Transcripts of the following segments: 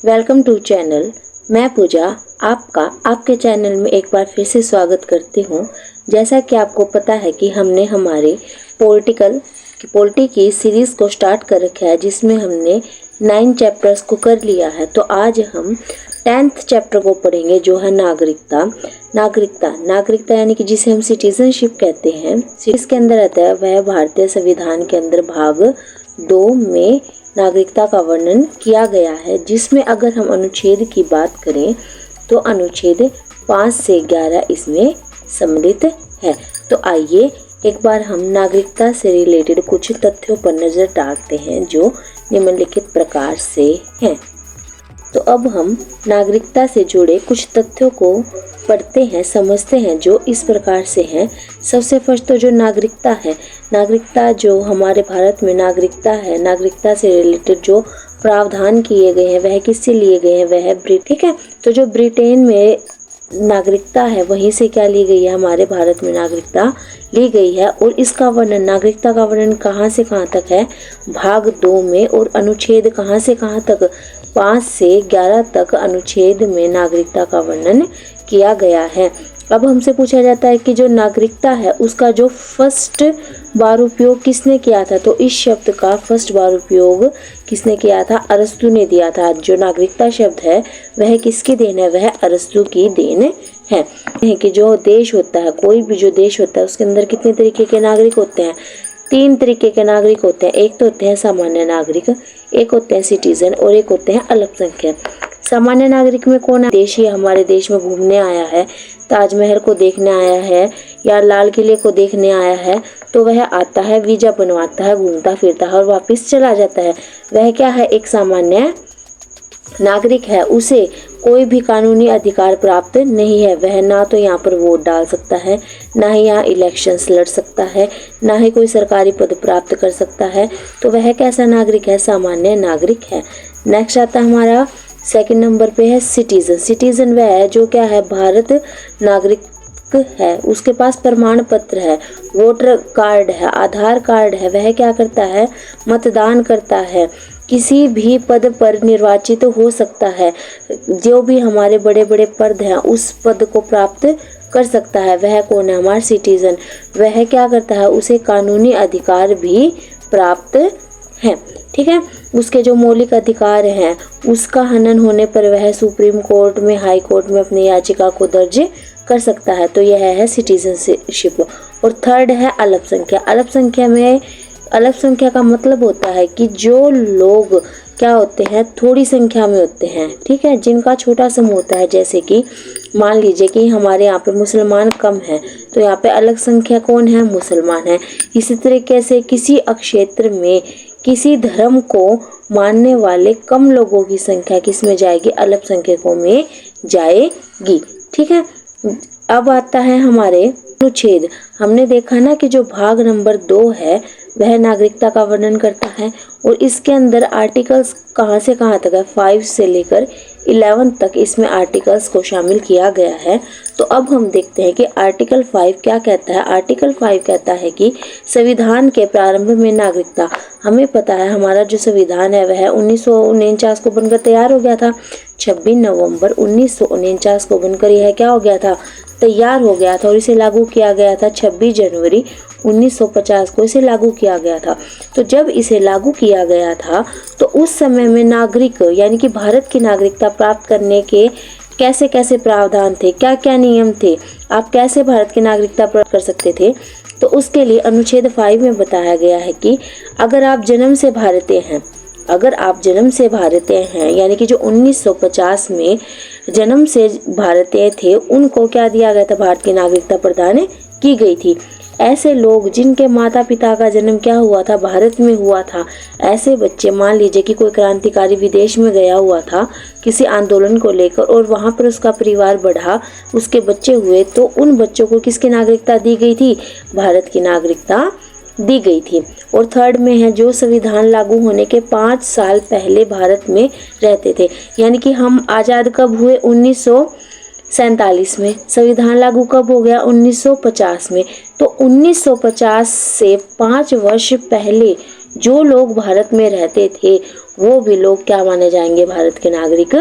Welcome to channel. मैं पूजा आपका आपके चैनल में एक बार फिर से स्वागत करती हूँ। जैसा कि आपको पता है कि हमने हमारे पॉलिटी की सीरीज़ को स्टार्ट कर रखा है, जिसमें हमने 9 चैप्टर्स को कर लिया है। तो आज हम 10th चैप्टर को पढ़ेंगे, जो है नागरिकता यानी कि जिसे हम सिटीजनशिप कहते हैं। इसके अंदर आता है वह भारतीय संविधान के अंदर भाग 2 में नागरिकता का वर्णन किया गया है, जिसमें अगर हम अनुच्छेद की बात करें तो अनुच्छेद 5 से 11 इसमें सम्मिलित है। तो आइए एक बार हम नागरिकता से रिलेटेड कुछ तथ्यों पर नजर डालते हैं, जो निम्नलिखित प्रकार से हैं। तो अब हम नागरिकता से जुड़े कुछ तथ्यों को पढ़ते हैं, समझते हैं, जो इस प्रकार से हैं। सबसे फर्स्ट तो जो नागरिकता जो हमारे भारत में नागरिकता है, नागरिकता से रिलेटेड जो प्रावधान किए गए हैं वह किससे लिए गए हैं, वह ठीक है। तो जो ब्रिटेन में नागरिकता है वहीं से क्या ली गई है, हमारे भारत में नागरिकता ली गई है। और इसका वर्णन, नागरिकता का वर्णन कहाँ से कहाँ तक है, भाग 2 में। और अनुच्छेद कहाँ से कहाँ तक, 5 से 11 तक अनुच्छेद में नागरिकता का वर्णन किया गया है। अब हमसे पूछा जाता है कि जो नागरिकता है उसका जो फर्स्ट बार उपयोग किसने किया था, तो इस शब्द का फर्स्ट बार उपयोग किसने किया था, अरस्तु ने दिया था। जो नागरिकता शब्द है वह किसकी देन है, वह अरस्तु की देन है। कि जो देश होता है, कोई भी जो देश होता है, उसके अंदर कितने तरीके के नागरिक होते हैं, 3 तरीके के नागरिक होते हैं। एक तो होते हैं सामान्य नागरिक, एक होते हैं सिटीजन और एक होते हैं अल्पसंख्यक। सामान्य नागरिक में कौन है, देशी हमारे देश में घूमने आया है, ताजमहल को देखने आया है या लाल किले को देखने आया है, तो वह आता है, वीजा बनवाता है, घूमता फिरता है और वापस चला जाता है। वह क्या है, एक सामान्य नागरिक है। उसे कोई भी कानूनी अधिकार प्राप्त नहीं है। वह ना तो यहाँ पर वोट डाल सकता है, ना ही यहाँ इलेक्शंस लड़ सकता है, ना ही कोई सरकारी पद प्राप्त कर सकता है। तो वह कैसा नागरिक है, सामान्य नागरिक है। नेक्स्ट आता है हमारा सेकंड नंबर पे है सिटीजन। सिटीजन वह है जो क्या है, भारत नागरिक है, उसके पास प्रमाण पत्र है, वोटर कार्ड है, आधार कार्ड है। वह क्या करता है, मतदान करता है, किसी भी पद पर निर्वाचित हो सकता है, जो भी हमारे बड़े बड़े पद हैं उस पद को प्राप्त कर सकता है। वह कौन है, हमारा सिटीजन। वह क्या करता है, उसे कानूनी अधिकार भी प्राप्त है। ठीक है, उसके जो मौलिक अधिकार हैं उसका हनन होने पर वह सुप्रीम कोर्ट में, हाई कोर्ट में अपनी याचिका को दर्ज कर सकता है। तो यह है सिटीजनशिप। और थर्ड है अल्पसंख्या का मतलब होता है कि जो लोग क्या होते हैं, थोड़ी संख्या में होते हैं, ठीक है, जिनका छोटा समूह होता है। जैसे कि मान लीजिए कि हमारे यहाँ पे मुसलमान कम है, तो यहाँ पे अल्पसंख्या कौन है, मुसलमान है। इसी तरीके से किसी क्षेत्र में किसी धर्म को मानने वाले कम लोगों की संख्या किस में जाएगी, अल्पसंख्यकों में जाएगी। ठीक है, अब आता है हमारे अनुच्छेद। हमने देखा ना कि जो भाग नंबर 2 है वह नागरिकता का वर्णन करता है, और इसके अंदर आर्टिकल्स कहाँ से कहाँ तक है, 5 से लेकर 11 तक इसमें आर्टिकल्स को शामिल किया गया है। तो अब हम देखते हैं कि आर्टिकल 5 क्या कहता है। आर्टिकल 5 कहता है कि संविधान के प्रारंभ में नागरिकता, हमें पता है हमारा जो संविधान है वह 1949 को बनकर तैयार हो गया था। 26 नवंबर 1949 को बनकर यह क्या हो गया था, तैयार हो गया था। और इसे लागू किया गया था 26 जनवरी 1950 को इसे लागू किया गया था। तो जब इसे लागू किया गया था तो उस समय में नागरिक यानी कि भारत की नागरिकता प्राप्त करने के कैसे कैसे प्रावधान थे, क्या क्या नियम थे, आप कैसे भारत की नागरिकता प्राप्त कर सकते थे। तो उसके लिए अनुच्छेद 5 में बताया गया है कि अगर आप जन्म से भारतीय हैं यानी कि जो 1950 में जन्म से भारतीय थे, उनको क्या दिया गया था, भारत की नागरिकता प्रदान की गई थी। ऐसे लोग जिनके माता पिता का जन्म क्या हुआ था, भारत में हुआ था, ऐसे बच्चे, मान लीजिए कि कोई क्रांतिकारी विदेश में गया हुआ था किसी आंदोलन को लेकर और वहां पर उसका परिवार बढ़ा, उसके बच्चे हुए, तो उन बच्चों को किसकी नागरिकता दी गई थी, भारत की नागरिकता दी गई थी। और थर्ड में है जो संविधान लागू होने के 5 साल पहले भारत में रहते थे, यानी कि हम आज़ाद कब हुए, 1947 में। संविधान लागू कब हो गया, 1950 में। तो 1950 से 5 वर्ष पहले जो लोग भारत में रहते थे वो भी लोग क्या माने जाएंगे, भारत के नागरिक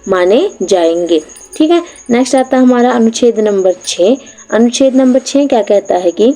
माने जाएंगे। ठीक है, नेक्स्ट आता है हमारा अनुच्छेद नंबर 6। अनुच्छेद नंबर 6 क्या कहता है कि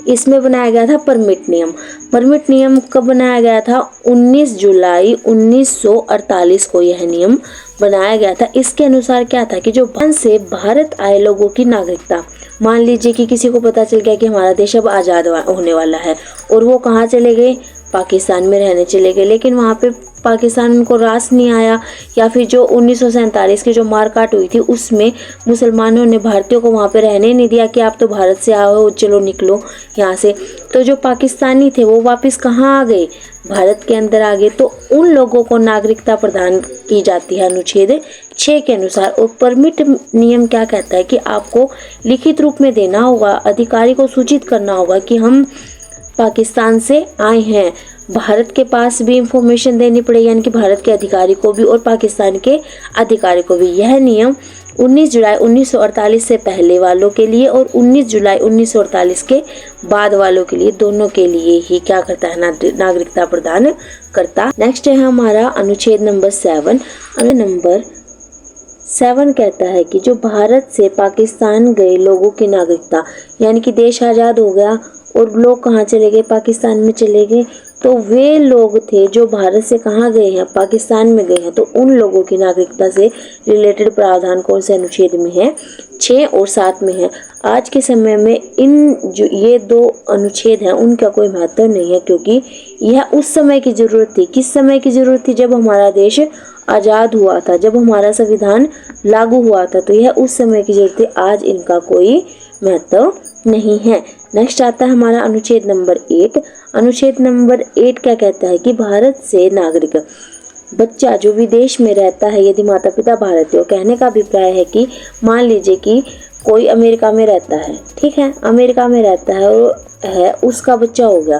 इसमें बनाया गया था परमिट नियम। परमिट नियम कब बनाया गया था? 19 जुलाई 1948 को यह नियम बनाया गया था। इसके अनुसार क्या था कि जो बाहर से भारत आए लोगों की नागरिकता, मान लीजिए कि किसी को पता चल गया कि हमारा देश अब आज़ाद होने वाला है और वो कहाँ चले गए, पाकिस्तान में रहने चले गए, लेकिन वहाँ पे पाकिस्तान उनको रास नहीं आया, या फिर जो 1947 की जो मारकाट हुई थी उसमें मुसलमानों ने भारतीयों को वहाँ पे रहने नहीं दिया कि आप तो भारत से आओ, चलो निकलो यहाँ से। तो जो पाकिस्तानी थे वो वापस कहाँ आ गए, भारत के अंदर आ गए। तो उन लोगों को नागरिकता प्रदान की जाती है अनुच्छेद 6 के अनुसार। और परमिट नियम क्या कहता है कि आपको लिखित रूप में देना होगा, अधिकारी को सूचित करना होगा कि हम पाकिस्तान से आए हैं। भारत के पास भी इंफॉर्मेशन देनी पड़ेगी, यानी कि भारत के अधिकारी को भी और पाकिस्तान के अधिकारी को भी। यह नियम 19 जुलाई 1948 से पहले वालों के लिए और 19 जुलाई 1948 के बाद वालों के लिए, दोनों के लिए ही क्या करता है, नागरिकता प्रदान करता। नेक्स्ट है हमारा अनुच्छेद नंबर 7। नंबर 7 कहता है कि जो भारत से पाकिस्तान गए लोगों की नागरिकता, यानी कि देश आज़ाद हो गया और लोग कहाँ चले गए, पाकिस्तान में चले गए। तो वे लोग थे जो भारत से कहाँ गए हैं, पाकिस्तान में गए हैं। तो उन लोगों की नागरिकता से रिलेटेड प्रावधान कौन से अनुच्छेद में है, 6 और 7 में है। आज के समय में ये 2 अनुच्छेद हैं उनका कोई महत्व नहीं है, क्योंकि यह उस समय की जरूरत थी। किस समय की जरूरत थी? जब हमारा देश आज़ाद हुआ था, जब हमारा संविधान लागू हुआ था, तो यह उस समय की जरूरत थी। आज इनका कोई महत्व नहीं है। नेक्स्ट आता है हमारा अनुच्छेद नंबर 8। अनुच्छेद नंबर 8 क्या कहता है कि भारत से नागरिक बच्चा जो विदेश में रहता है, यदि माता पिता भारतीय, कहने का अभिप्राय है कि मान लीजिए कि कोई अमेरिका में रहता है, ठीक है, अमेरिका में रहता है और उसका बच्चा हो गया,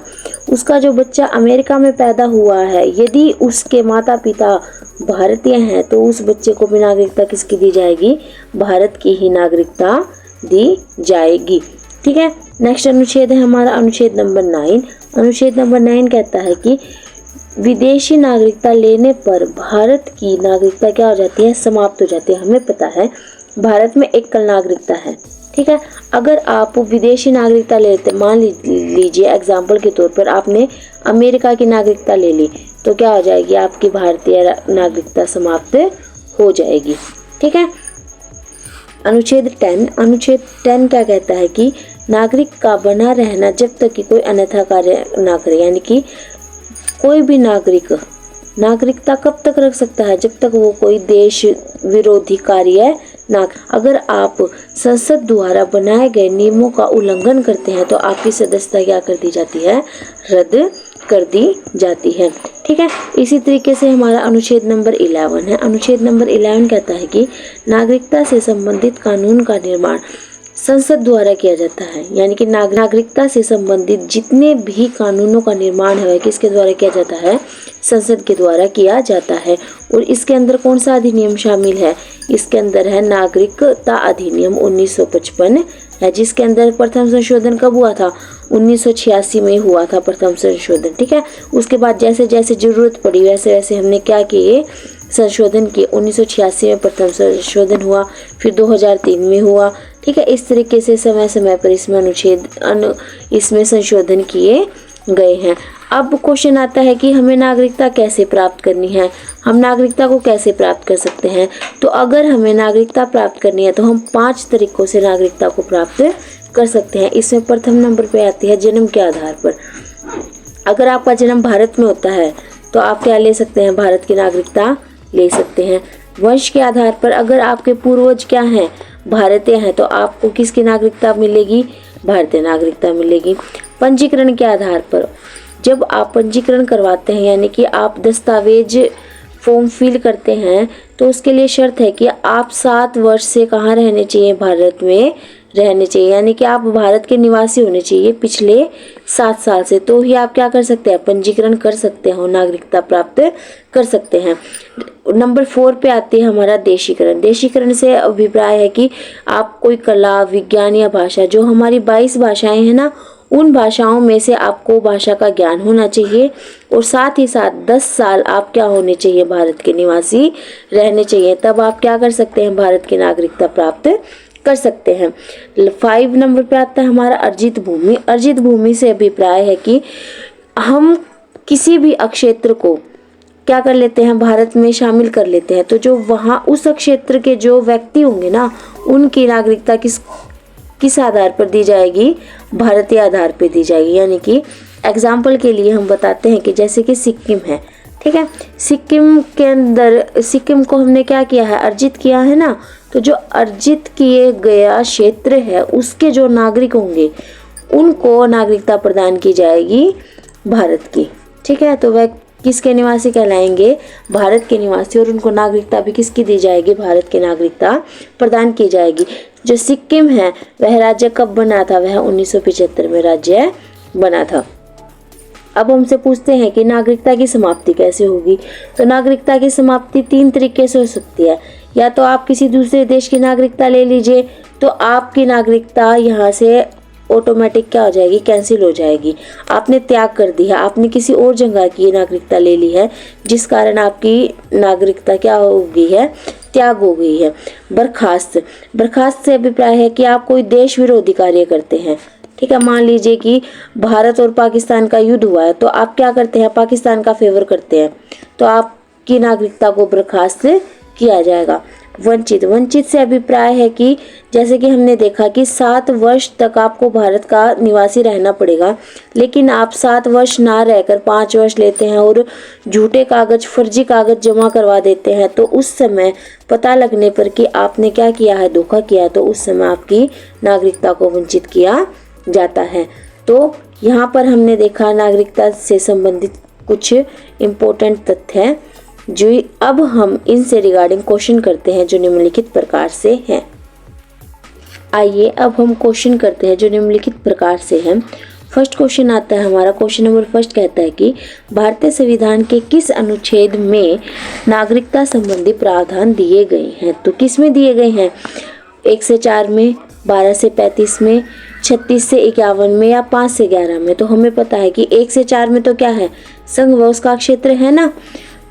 उसका जो बच्चा अमेरिका में पैदा हुआ है, यदि उसके माता पिता भारतीय हैं तो उस बच्चे को भी नागरिकता किसकी दी जाएगी? भारत की ही नागरिकता दी जाएगी। ठीक है, नेक्स्ट अनुच्छेद है हमारा अनुच्छेद नंबर 9। अनुच्छेद नंबर 9 कहता है कि विदेशी नागरिकता लेने पर भारत की नागरिकता क्या हो जाती है? समाप्त हो जाती है। हमें पता है भारत में एकल नागरिकता है, ठीक है। अगर आप विदेशी नागरिकता लेते, मान लीजिए एग्जाम्पल के तौर पर आपने अमेरिका की नागरिकता ले ली, तो क्या हो जाएगी? आपकी भारतीय नागरिकता समाप्त हो जाएगी। ठीक है, अनुच्छेद 10 क्या कहता है कि नागरिक का बना रहना जब तक कि कोई अन्यथा कार्य ना करे, यानी कि कोई भी नागरिक नागरिकता कब तक रख सकता है? जब तक वो कोई देश विरोधी कार्य ना। अगर आप संसद द्वारा बनाए गए नियमों का उल्लंघन करते हैं तो आपकी सदस्यता क्या कर दी जाती है? रद्द कर दी जाती है। ठीक है, इसी तरीके से हमारा अनुच्छेद नंबर 11 है। अनुच्छेद नंबर 11 कहता है कि नागरिकता से संबंधित कानून का निर्माण संसद द्वारा किया जाता है, यानी कि नागरिकता से संबंधित जितने भी कानूनों का निर्माण है किसके द्वारा किया जाता है? संसद के द्वारा किया जाता है। और इसके अंदर कौन सा अधिनियम शामिल है? इसके अंदर है नागरिकता अधिनियम 1955 है, जिसके अंदर प्रथम संशोधन कब हुआ था? 1986 में हुआ था प्रथम संशोधन। ठीक है, उसके बाद जैसे जैसे जरूरत पड़ी वैसे वैसे हमने क्या किए? संशोधन किए। 1986 में प्रथम संशोधन हुआ, फिर 2003 में हुआ। ठीक है, इस तरीके से समय समय पर इसमें संशोधन किए गए हैं। अब क्वेश्चन आता है कि हमें नागरिकता कैसे प्राप्त करनी है, हम नागरिकता को कैसे प्राप्त कर सकते हैं? तो अगर हमें नागरिकता प्राप्त करनी है तो हम 5 तरीकों से नागरिकता को प्राप्त कर सकते हैं। इसमें प्रथम नंबर पे आती है जन्म के आधार पर। अगर आपका जन्म भारत में होता है तो आप क्या ले सकते हैं? भारत की नागरिकता ले सकते हैं। वंश के आधार पर, अगर आपके पूर्वज क्या हैं? भारतीय हैं, तो आपको किसकी नागरिकता मिलेगी? भारतीय नागरिकता मिलेगी। पंजीकरण के आधार पर, जब आप पंजीकरण करवाते हैं यानी कि आप दस्तावेज फॉर्म फिल करते हैं, तो उसके लिए शर्त है कि आप 7 वर्ष से कहाँ रहने चाहिए? भारत में रहने चाहिए, यानी कि आप भारत के निवासी होने चाहिए पिछले 7 साल से, तो ही आप क्या कर सकते हैं? पंजीकरण कर सकते हो, नागरिकता प्राप्त कर सकते हैं। नंबर 4 पे आती है हमारा देशीकरण। देशीकरण से अभिप्राय है कि आप कोई कला, विज्ञान या भाषा, जो हमारी 22 भाषाएं हैं ना, उन भाषाओं में से आपको भाषा का ज्ञान होना चाहिए और साथ ही साथ 10 साल आप क्या होने चाहिए, भारत के निवासी रहने चाहिए। तब आप क्या कर सकते हैं, भारत की नागरिकता प्राप्त कर सकते हैं। 5 नंबर पे आता है हमारा अर्जित भूमि। अर्जित भूमि से अभिप्राय है कि हम किसी भी अक्षेत्र को क्या कर लेते हैं, भारत में शामिल कर लेते हैं। तो जो वहाँ उस क्षेत्र के जो व्यक्ति होंगे ना, उनकी नागरिकता किस आधार पर दी जाएगी, भारतीय आधार पर दी जाएगी। यानी कि एग्जाम्पल के लिए हम बताते हैं कि जैसे कि सिक्किम है, ठीक है, सिक्किम के अंदर सिक्किम को हमने क्या किया है, अर्जित किया है ना। तो जो अर्जित किए गया क्षेत्र है उसके जो नागरिक होंगे उनको नागरिकता प्रदान की जाएगी भारत की, ठीक है। तो वह किसके निवासी कहलाएंगे, भारत के निवासी, और उनको नागरिकता भी किसकी दी जाएगी, भारत की नागरिकता प्रदान की जाएगी। जो सिक्किम है वह राज्य कब बना था, वह 1975 में राज्य बना था। अब हमसे पूछते हैं कि नागरिकता की समाप्ति कैसे होगी। तो नागरिकता की समाप्ति 3 तरीके से हो सकती है। या तो आप किसी दूसरे देश की नागरिकता ले लीजिए, तो आपकी नागरिकता यहाँ से ऑटोमेटिक क्या हो जाएगी, कैंसिल हो जाएगी। आपने त्याग कर दी है, आपने किसी और जगह की नागरिकता ले ली है, जिस कारण आपकी नागरिकता क्या हो गई है, त्याग हो गई है। बर्खास्त से अभिप्राय है कि आप कोई देश विरोधी कार्य करते हैं, ठीक है। मान लीजिए कि भारत और पाकिस्तान का युद्ध हुआ है, तो आप क्या करते हैं, पाकिस्तान का फेवर करते हैं, तो आपकी नागरिकता को बर्खास्त किया जाएगा। वंचित से अभिप्राय है कि जैसे कि हमने देखा कि 7 वर्ष तक आपको भारत का निवासी रहना पड़ेगा, लेकिन आप 7 वर्ष ना रहकर 5 वर्ष लेते हैं और झूठे कागज, फर्जी कागज जमा करवा देते हैं। तो उस समय पता लगने पर कि आपने क्या किया है, धोखा किया, तो उस समय आपकी नागरिकता को वंचित किया जाता है। तो यहाँ पर हमने देखा नागरिकता से संबंधित कुछ इम्पोर्टेंट तथ्य हैं, जो अब हम इनसे रिगार्डिंग क्वेश्चन करते हैं जो निम्नलिखित प्रकार से हैं। आइए अब हम क्वेश्चन करते हैं जो निम्नलिखित प्रकार से हैं। फर्स्ट क्वेश्चन आता है हमारा, क्वेश्चन नंबर फर्स्ट कहता है कि भारतीय संविधान के किस अनुच्छेद में नागरिकता संबंधी प्रावधान दिए गए हैं। तो किस में दिए गए हैं, 1 से 4 में, 12 से 35 में, 36 से 51 में या 5 से 11 में। तो हमें पता है कि 1 से 4 में तो क्या है, संघ व उसका क्षेत्र है ना।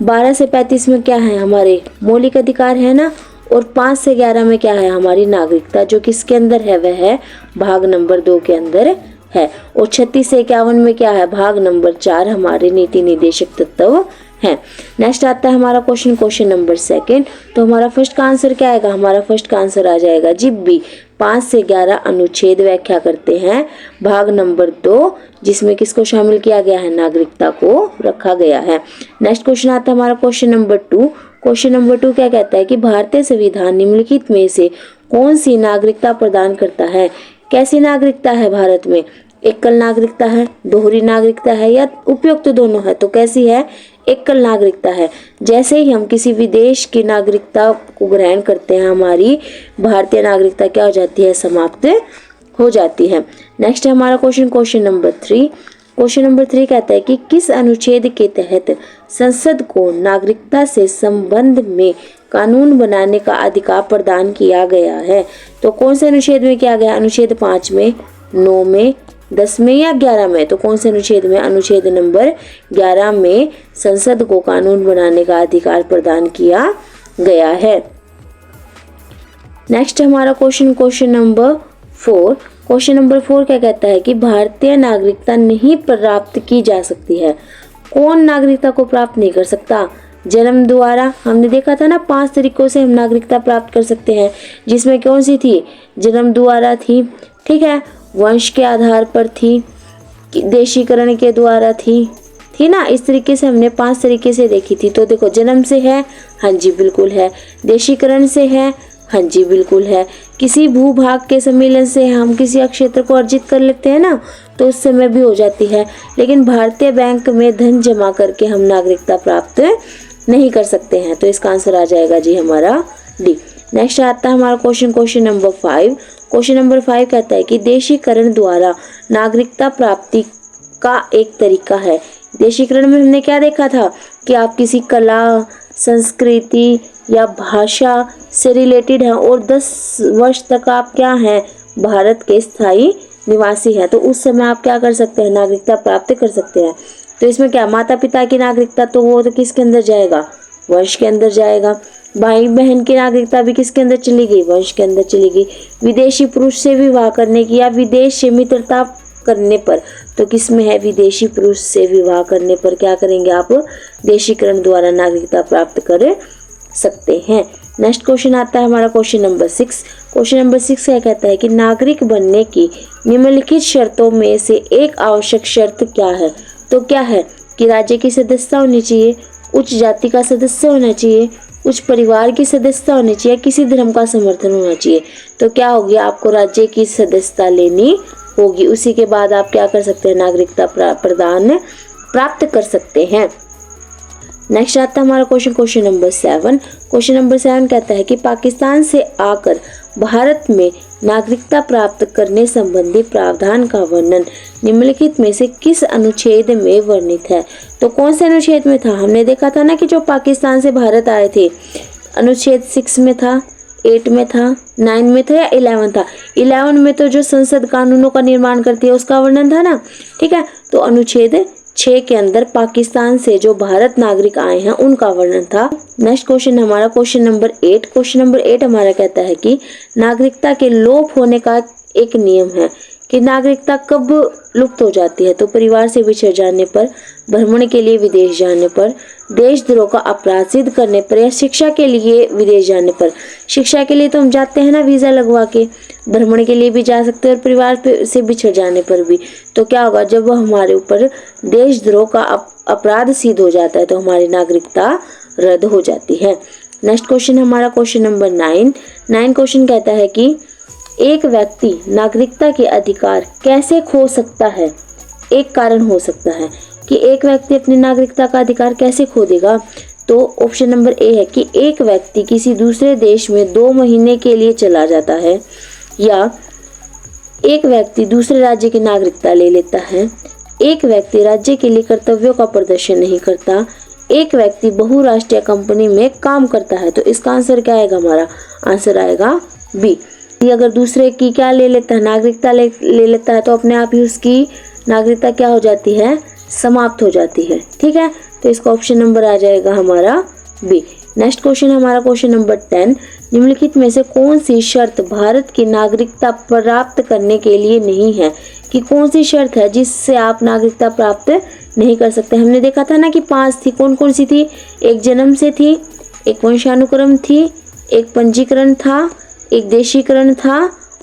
12 से 35 में क्या है, हमारे मौलिक अधिकार है ना। और 5 से 11 में क्या है, हमारी नागरिकता, जो किसके अंदर है, वह है भाग नंबर 2 के अंदर है। और 36 से 51 में क्या है, भाग नंबर 4 हमारे नीति निर्देशक तत्व है। नेक्स्ट आता है हमारा क्वेश्चन नंबर सेकंड। तो हमारा फर्स्ट का आंसर क्या आएगा, हमारा फर्स्ट का आंसर आ जाएगा जिब भी 5 से 11 अनुच्छेद व्याख्या करते हैं भाग नंबर 2, जिसमें किसको शामिल किया गया है, नागरिकता को रखा गया है। नेक्स्ट क्वेश्चन आता है हमारा क्वेश्चन नंबर 2। क्वेश्चन नंबर 2 क्या कहता है कि भारतीय संविधान निम्नलिखित में से कौन सी नागरिकता प्रदान करता है। कैसी नागरिकता है भारत में, एकल नागरिकता है, दोहरी नागरिकता है या उपयुक्त दोनों है। तो कैसी है, एकल नागरिकता है। जैसे ही हम किसी विदेश की नागरिकता को ग्रहण करते हैं, हमारी भारतीय नागरिकता क्या हो जाती है, समाप्त हो जाती है। नेक्स्ट है हमारा क्वेश्चन नंबर 3। क्वेश्चन नंबर 3 कहता है कि किस अनुच्छेद के तहत संसद को नागरिकता से संबंध में कानून बनाने का अधिकार प्रदान किया गया है। तो कौन से अनुच्छेद में किया गया, अनुच्छेद 5 में, 9 में, 10 में या 11 में। तो कौन से अनुच्छेद में, अनुच्छेद नंबर 11 में संसद को कानून बनाने का अधिकार प्रदान किया गया है। नेक्स्ट हमारा क्वेश्चन नंबर 4। क्वेश्चन नंबर 4 क्या कहता है कि भारतीय नागरिकता नहीं प्राप्त की जा सकती है। कौन नागरिकता को प्राप्त नहीं कर सकता, जन्म द्वारा। हमने देखा था ना 5 तरीकों से हम नागरिकता प्राप्त कर सकते हैं, जिसमें कौन सी थी, जन्म द्वारा थी, ठीक है, वंश के आधार पर थी, देशीकरण के द्वारा थी ना। इस तरीके से हमने 5 तरीके से देखी थी। तो देखो, जन्म से है, हाँ जी बिल्कुल है। देशीकरण से है, हाँ जी बिल्कुल है। किसी भूभाग के सम्मेलन से हम किसी क्षेत्र को अर्जित कर लेते हैं ना, तो उस समय भी हो जाती है। लेकिन भारतीय बैंक में धन जमा करके हम नागरिकता प्राप्त नहीं कर सकते हैं। तो इसका आंसर आ जाएगा जी हमारा डी। नेक्स्ट आता है हमारा क्वेश्चन नंबर 5। क्वेश्चन नंबर 5 कहता है कि देशीकरण द्वारा नागरिकता प्राप्ति का एक तरीका है। देशीकरण में हमने क्या देखा था कि आप किसी कला, संस्कृति या भाषा से रिलेटेड हैं और 10 वर्ष तक आप क्या हैं, भारत के स्थायी निवासी है तो उस समय आप क्या कर सकते हैं, नागरिकता प्राप्त कर सकते हैं। तो इसमें क्या, माता पिता की नागरिकता तो वो तो किसके अंदर जाएगा, वंश के अंदर जाएगा। भाई बहन की नागरिकता भी किसके अंदर चली गई, वंश के अंदर चली गई। विदेशी पुरुष से विवाह करने की या विदेश से मित्रता करने पर तो किसमें है, विदेशी पुरुष से विवाह करने पर क्या करेंगे आप, देशीकरण द्वारा नागरिकता प्राप्त कर सकते हैं। नेक्स्ट क्वेश्चन आता है हमारा क्वेश्चन नंबर 6। क्वेश्चन नंबर 6 क्या कहता है कि नागरिक बनने की निम्नलिखित शर्तों में से एक आवश्यक शर्त क्या है। तो क्या है कि राज्य की सदस्यता होनी चाहिए, उच्च जाति का सदस्य होना चाहिए, उच्च परिवार की सदस्यता होनी चाहिए, किसी धर्म का समर्थन होना चाहिए। तो क्या होगी, आपको राज्य की सदस्यता लेनी होगी, उसी के बाद आप क्या कर सकते हैं, नागरिकता प्रदान प्राप्त कर सकते हैं। नेक्स्ट आता है हमारा क्वेश्चन नंबर 7। क्वेश्चन नंबर 7 कहता है कि पाकिस्तान से आकर भारत में नागरिकता प्राप्त करने संबंधी प्रावधान का वर्णन निम्नलिखित में से किस अनुच्छेद में वर्णित है। तो कौन से अनुच्छेद में था, हमने देखा था ना कि जो पाकिस्तान से भारत आए थे, अनुच्छेद 6 में था, 8 में था, 9 में था या 11 था। 11 में तो जो संसद कानूनों का निर्माण करती है उसका वर्णन था ना, ठीक है। तो अनुच्छेद 6 के अंदर पाकिस्तान से जो भारत नागरिक आए हैं उनका वर्णन था। नेक्स्ट क्वेश्चन हमारा क्वेश्चन नंबर 8। क्वेश्चन नंबर 8 हमारा कहता है कि नागरिकता के लोप होने का एक नियम है कि नागरिकता कब लुप्त हो जाती है। तो परिवार से बिछड़ जाने पर, भ्रमण के लिए विदेश जाने पर, देशद्रोह का अपराध सिद्ध करने पर या शिक्षा के लिए विदेश जाने पर। शिक्षा के लिए तो हम जाते हैं ना वीजा लगवा के, भ्रमण के लिए भी जा सकते हैं और परिवार से बिछड़ जाने पर भी। तो क्या होगा, जब हमारे ऊपर देशद्रोह का अपराध सिद्ध हो जाता है तो हमारी नागरिकता रद्द हो जाती है। नेक्स्ट क्वेश्चन हमारा क्वेश्चन नंबर 9 क्वेश्चन कहता है कि एक व्यक्ति नागरिकता के अधिकार कैसे खो सकता है। एक कारण हो सकता है कि एक व्यक्ति अपनी नागरिकता का अधिकार कैसे खो देगा। तो ऑप्शन नंबर ए है कि एक व्यक्ति किसी दूसरे देश में 2 महीने के लिए चला जाता है, या एक व्यक्ति दूसरे राज्य की नागरिकता ले लेता है, एक व्यक्ति राज्य के लिए कर्तव्यों का प्रदर्शन नहीं करता, एक व्यक्ति बहुराष्ट्रीय कंपनी में काम करता है। तो इसका आंसर क्या आएगा, हमारा आंसर आएगा बी। अगर दूसरे की क्या ले लेता है, नागरिकता ले लेता है तो अपने आप ही उसकी नागरिकता क्या हो जाती है, समाप्त हो जाती है, ठीक है। तो इसका ऑप्शन नंबर आ जाएगा हमारा बी। नेक्स्ट क्वेश्चन हमारा क्वेश्चन नंबर 10। निम्नलिखित में से कौन सी शर्त भारत की नागरिकता प्राप्त करने के लिए नहीं है, कि कौन सी शर्त है जिससे आप नागरिकता प्राप्त नहीं कर सकते। हमने देखा था ना कि 5 थी, कौन कौन सी थी, एक जन्म से थी, एक वंशानुक्रम थी, एक पंजीकरण था, एक देशीकरण था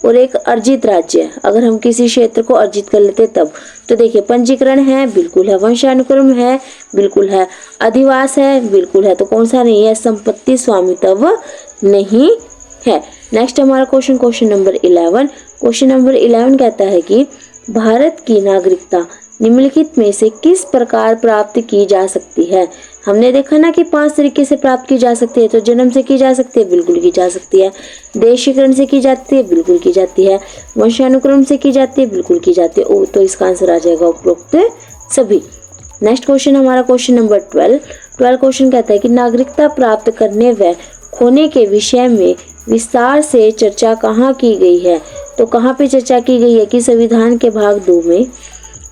और एक अर्जित राज्य। अगर हम किसी क्षेत्र को अर्जित कर लेते तब। तो देखिए, पंजीकरण है, बिल्कुल है, वंशानुक्रम है, बिल्कुल है, अधिवास है, बिल्कुल है। तो कौन सा नहीं है, संपत्ति स्वामित्व नहीं है। नेक्स्ट हमारा क्वेश्चन नंबर 11। क्वेश्चन नंबर 11 कहता है कि भारत की नागरिकता निम्नलिखित में से किस प्रकार प्राप्त की जा सकती है। हमने देखा ना कि 5 तरीके से प्राप्त की जा सकती है। तो जन्म से की जा सकती है, बिल्कुल की जा सकती है, देशीकरण से की जाती है, बिल्कुल की जाती है, वंशानुक्रम से की जाती है, बिल्कुल की जाती है। तो इसका आंसर आ जाएगा उपरोक्त सभी। नेक्स्ट क्वेश्चन हमारा क्वेश्चन नंबर 12 क्वेश्चन कहता है कि नागरिकता प्राप्त करने व खोने के विषय में विस्तार से चर्चा कहाँ की गई है। तो कहाँ पे चर्चा की गई है, कि संविधान के भाग 2 में,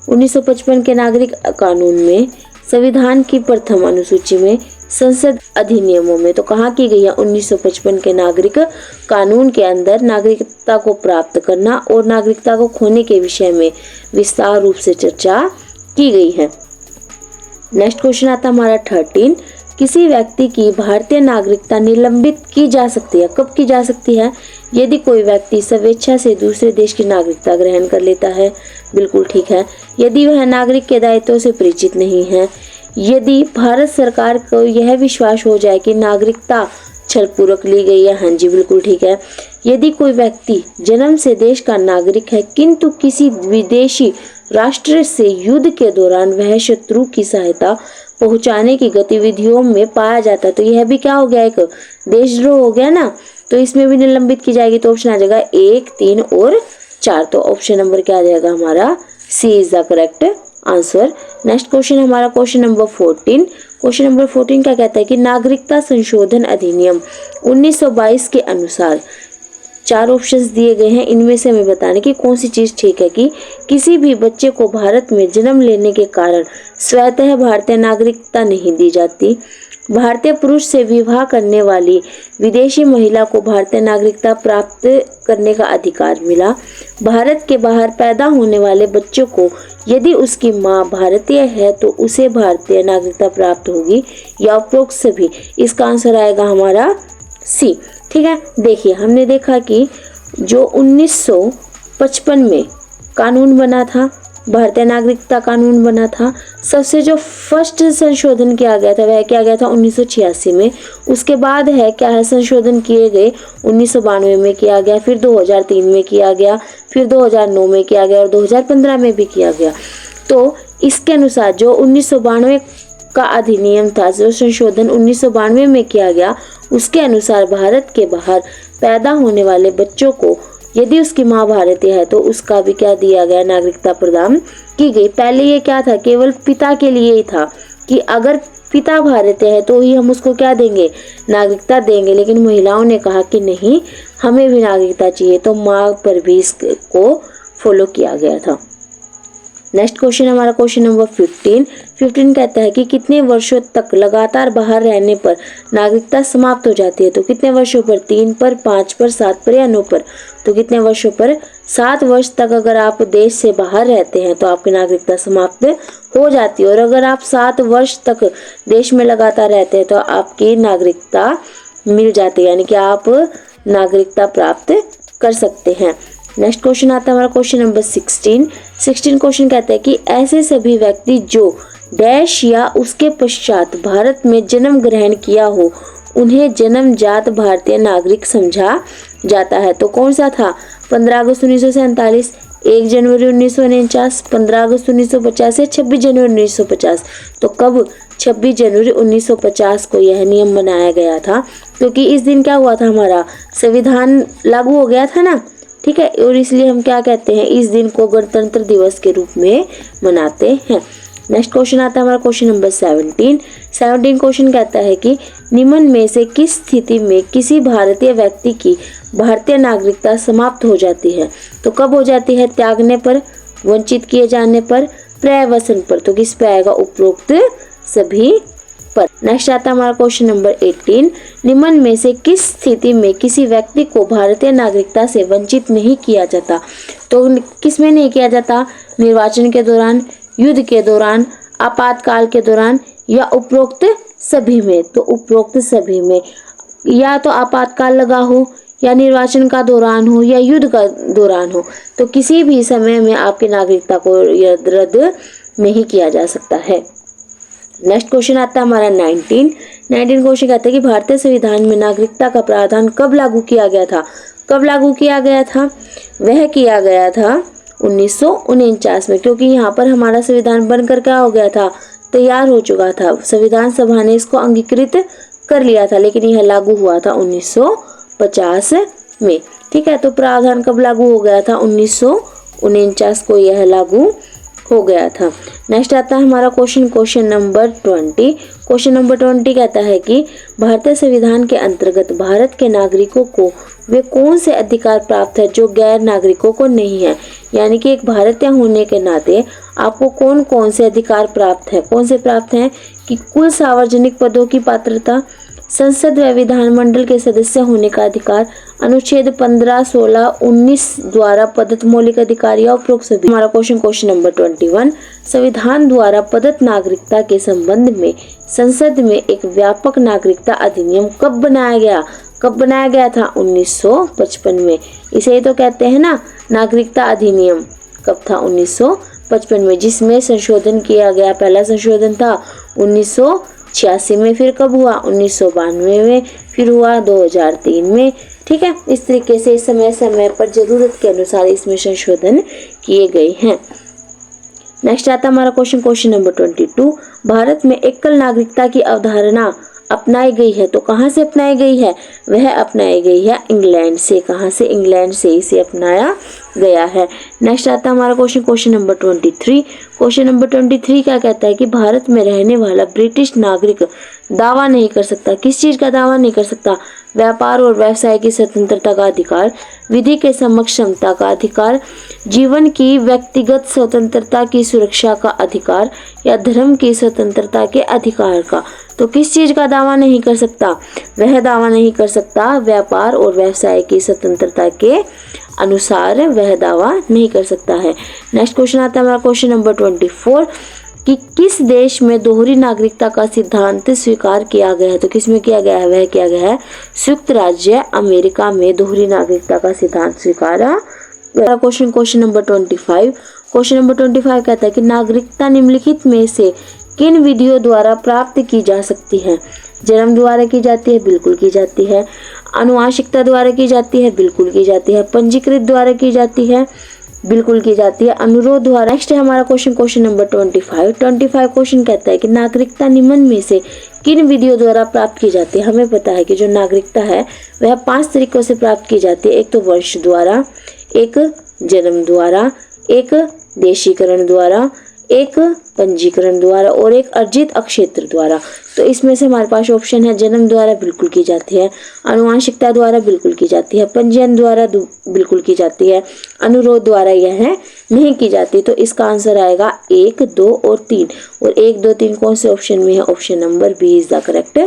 1955 के नागरिक कानून में, संविधान की प्रथम अनुसूची में, संसद अधिनियमों में। तो कहाँ की गई है, 1955 के नागरिक कानून के अंदर नागरिकता को प्राप्त करना और नागरिकता को खोने के विषय में विस्तार रूप से चर्चा की गई है। नेक्स्ट क्वेश्चन आता है हमारा 13। किसी व्यक्ति की भारतीय नागरिकता निलंबित की जा सकती है। कब की जा सकती है, यदि कोई व्यक्ति स्वेच्छा से दूसरे देश की नागरिकता ग्रहण कर लेता है, बिल्कुल ठीक है। यदि वह नागरिक के दायित्वों से परिचित नहीं है, यदि भारत सरकार को यह विश्वास हो जाए कि नागरिकता छलपूर्वक ली गई है, हाँ जी बिल्कुल ठीक है। यदि कोई व्यक्ति जन्म से देश का नागरिक है किंतु किसी विदेशी राष्ट्र से युद्ध के दौरान वह शत्रु की सहायता पहुंचाने की गतिविधियों में पाया जाता है, तो यह भी क्या हो गया, एक देशद्रोह हो गया ना। तो इसमें भी निलंबित की जाएगी। तो ऑप्शन आ जाएगा 1, 3 और 4। तो ऑप्शन नंबर क्या आ जाएगा हमारा, C is the correct answer. Next question हमारा क्वेश्चन नंबर 14। क्वेश्चन नंबर 14 क्या कहता है कि नागरिकता संशोधन अधिनियम 1922 के अनुसार 4 ऑप्शंस दिए गए हैं, इनमें से हमें बताने की कौन सी चीज़ ठीक है कि किसी भी बच्चे को भारत में जन्म लेने के कारण स्वतः भारतीय नागरिकता नहीं दी जाती, भारतीय पुरुष से विवाह करने वाली विदेशी महिला को भारतीय नागरिकता प्राप्त करने का अधिकार मिला, भारत के बाहर पैदा होने वाले बच्चों को यदि उसकी मां भारतीय है तो उसे भारतीय नागरिकता प्राप्त होगी, या उपरोक्त सभी। इसका आंसर आएगा हमारा सी। ठीक है, देखिए हमने देखा कि जो 1955 में कानून बना था, भारतीय नागरिकता कानून बना था, सबसे जो फर्स्ट संशोधन किया गया था वह किया गया था 1986 में। उसके बाद है क्या है, संशोधन किए गए 1992 में किया गया, फिर 2003 में किया गया, फिर 2009 में किया गया और 2015 में भी किया गया। तो इसके अनुसार जो 1992 का अधिनियम था, जो संशोधन 1992 में किया गया, उसके अनुसार भारत के बाहर पैदा होने वाले बच्चों को यदि उसकी माँ भारतीय है तो उसका भी क्या दिया गया, नागरिकता प्रदान की गई। पहले ये क्या था, केवल पिता के लिए ही था कि अगर पिता भारतीय है तो ही हम उसको क्या देंगे, नागरिकता देंगे, लेकिन महिलाओं ने कहा कि नहीं, हमें भी नागरिकता चाहिए, तो माँ पर भी इसको फॉलो किया गया था। नेक्स्ट क्वेश्चन हमारा क्वेश्चन नंबर 15 कहता है कि कितने वर्षों तक लगातार बाहर रहने पर नागरिकता समाप्त हो जाती है। तो कितने वर्षों पर, 3 पर, 5 पर, 7 पर या 9 पर। तो कितने वर्षों पर, 7 वर्ष तक अगर आप देश से बाहर रहते हैं तो आपकी नागरिकता समाप्त हो जाती है, और अगर आप 7 वर्ष तक देश में लगातार रहते हैं तो आपकी नागरिकता मिल जाती है, यानी कि आप नागरिकता प्राप्त कर सकते हैं। नेक्स्ट क्वेश्चन आता है हमारा क्वेश्चन नंबर 16 क्वेश्चन कहता है कि ऐसे सभी व्यक्ति जो डैश या उसके पश्चात भारत में जन्म ग्रहण किया हो उन्हें जन्मजात भारतीय नागरिक समझा जाता है। तो कौन सा था, 15 अगस्त 1947, 1 जनवरी 1949, 15 अगस्त 1950 या 26 जनवरी 1950। तो कब, 26 जनवरी 1950 को यह नियम बनाया गया था, क्योंकि इस दिन क्या हुआ था, हमारा संविधान लागू हो गया था ना। ठीक है, और इसलिए हम क्या कहते हैं, इस दिन को गणतंत्र दिवस के रूप में मनाते हैं। नेक्स्ट क्वेश्चन आता है हमारा क्वेश्चन नंबर 17 क्वेश्चन कहता है कि निम्न में से किस स्थिति में किसी भारतीय व्यक्ति की भारतीय नागरिकता समाप्त हो जाती है। तो कब हो जाती है, त्यागने पर, वंचित किए जाने पर, प्रवसन पर। तो किस पे आएगा, उपरोक्त सभी पर। नेक्स्ट आता है हमारा क्वेश्चन नंबर 18, निम्न में से किस स्थिति में किसी व्यक्ति को भारतीय नागरिकता से वंचित नहीं किया जाता। तो किस में नहीं किया जाता, निर्वाचन के दौरान, युद्ध के दौरान, आपातकाल के दौरान या उपरोक्त सभी में। तो उपरोक्त सभी में, या तो आपातकाल लगा हो या निर्वाचन का दौरान हो या युद्ध का दौरान हो, तो किसी भी समय में आपकी नागरिकता को रद्द नहीं किया जा सकता है। नेक्स्ट क्वेश्चन आता है हमारा 19 क्वेश्चन कहता है कि भारतीय संविधान में नागरिकता का प्रावधान कब लागू किया गया था। कब लागू किया गया था, वह किया गया था 1949 में, क्योंकि यहाँ पर हमारा संविधान बनकर क्या हो गया था, तैयार हो चुका था, संविधान सभा ने इसको अंगीकृत कर लिया था, लेकिन यह लागू हुआ था 1950 में। ठीक है, तो प्रावधान कब लागू हो गया था, 1949 को यह लागू हो गया था। नेक्स्ट आता है हमारा क्वेश्चन नंबर 20। क्वेश्चन नंबर 20 कहता है कि भारतीय संविधान के अंतर्गत भारत के नागरिकों को वे कौन से अधिकार प्राप्त है जो गैर नागरिकों को नहीं है। यानी कि एक भारतीय होने के नाते आपको कौन कौन से अधिकार प्राप्त है, कौन से प्राप्त हैं कि कुल सार्वजनिक पदों की पात्रता, संसद व विधानमंडल के सदस्य होने का अधिकार, अनुच्छेद 15, 16, 19 द्वारा प्रदत्त मौलिक अधिकार या उपरोक्त सभी। हमारा क्वेश्चन नंबर 21, संविधान द्वारा प्रदत्त नागरिकता के संबंध में संसद में एक व्यापक नागरिकता अधिनियम कब बनाया गया। कब बनाया गया था, 1955 में। इसे ही तो कहते हैं ना नागरिकता अधिनियम। कब था, 1955 में, जिसमें संशोधन किया गया। पहला संशोधन था 1986 में, फिर कब हुआ, 1992 में, फिर हुआ 2003 में। ठीक है, इस तरीके से समय समय पर जरूरत के अनुसार इसमें संशोधन किए गए हैं। नेक्स्ट आता हमारा क्वेश्चन नंबर 22, भारत में एकल नागरिकता की अवधारणा अपनाई गई है। तो कहाँ से अपनाई गई है, वह अपनाई गई है इंग्लैंड से। कहाँ से, इंग्लैंड से इसे अपनाया गया है। नेक्स्ट आता है हमारा क्वेश्चन नंबर 23। क्वेश्चन नंबर 23 क्या कहता है कि भारत में रहने वाला ब्रिटिश नागरिक दावा नहीं कर सकता। किस चीज का दावा नहीं कर सकता? व्यापार और व्यवसाय की स्वतंत्रता का अधिकार, विधि के समक्ष क्षमता का अधिकार, जीवन की व्यक्तिगत स्वतंत्रता की सुरक्षा का अधिकार, या धर्म की स्वतंत्रता के अधिकार का। तो किस चीज का दावा नहीं कर सकता? वह दावा नहीं कर सकता व्यापार और व्यवसाय की स्वतंत्रता के अनुसार वह दावा नहीं कर सकता है। नेक्स्ट क्वेश्चन आता है हमारा क्वेश्चन नंबर 24 कि किस देश में दोहरी नागरिकता का सिद्धांत स्वीकार किया गया है? तो किस में किया गया है? वह किया गया है संयुक्त राज्य अमेरिका में दोहरी नागरिकता का सिद्धांत स्वीकारा। Question number 25। क्वेश्चन नंबर 25 कहता है कि नागरिकता निम्नलिखित में से किन विधियों द्वारा प्राप्त की जा सकती है? जन्म द्वारा की जाती है, बिल्कुल की जाती है। आनुवांशिकता द्वारा की जाती है, बिल्कुल की जाती है। पंजीकृत द्वारा की जाती है, बिल्कुल की जाती है। अनुरोध द्वारा। नेक्स्ट है हमारा क्वेश्चन नंबर 25 क्वेश्चन कहता है कि नागरिकता निम्न में से किन विधियों द्वारा प्राप्त की जाती है? हमें पता है कि जो नागरिकता है वह 5 तरीकों से प्राप्त की जाती है। एक तो वंश द्वारा, एक जन्म द्वारा, एक देशीकरण द्वारा, एक पंजीकरण द्वारा और एक अर्जित अक्षेत्र द्वारा। तो इसमें से हमारे पास ऑप्शन है जन्म द्वारा बिल्कुल की जाती है, आनुवांशिकता द्वारा बिल्कुल की जाती है, पंजीयन द्वारा बिल्कुल की जाती है, अनुरोध द्वारा यह नहीं की जाती। तो इसका आंसर आएगा 1, 2 और 3। और 1, 2, 3 कौन से ऑप्शन में है? Option number B is the correct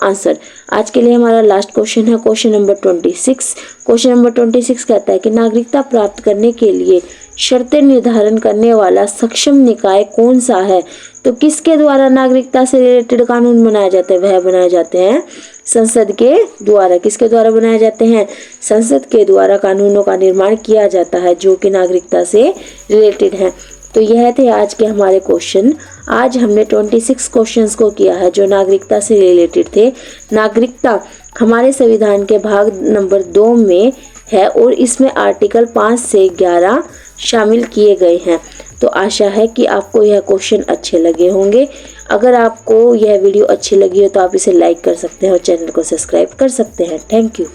answer. आज के लिए हमारा लास्ट क्वेश्चन है क्वेश्चन नंबर 26। क्वेश्चन नंबर 26 कहता है कि नागरिकता प्राप्त करने के लिए शर्तें निर्धारण करने वाला सक्षम निकाय कौन सा है? तो किसके द्वारा नागरिकता से रिलेटेड कानून बनाए जाते हैं? वह बनाए जाते हैं संसद के द्वारा। किसके द्वारा बनाए जाते हैं? संसद के द्वारा कानूनों का निर्माण किया जाता है जो कि नागरिकता से रिलेटेड है। तो यह थे आज के हमारे क्वेश्चन। आज हमने 26 क्वेश्चंस को किया है जो नागरिकता से रिलेटेड थे। नागरिकता हमारे संविधान के भाग नंबर 2 में है और इसमें आर्टिकल 5 से 11 शामिल किए गए हैं। तो आशा है कि आपको यह क्वेश्चन अच्छे लगे होंगे। अगर आपको यह वीडियो अच्छी लगी हो तो आप इसे लाइक कर सकते हैं और चैनल को सब्सक्राइब कर सकते हैं। Thank you.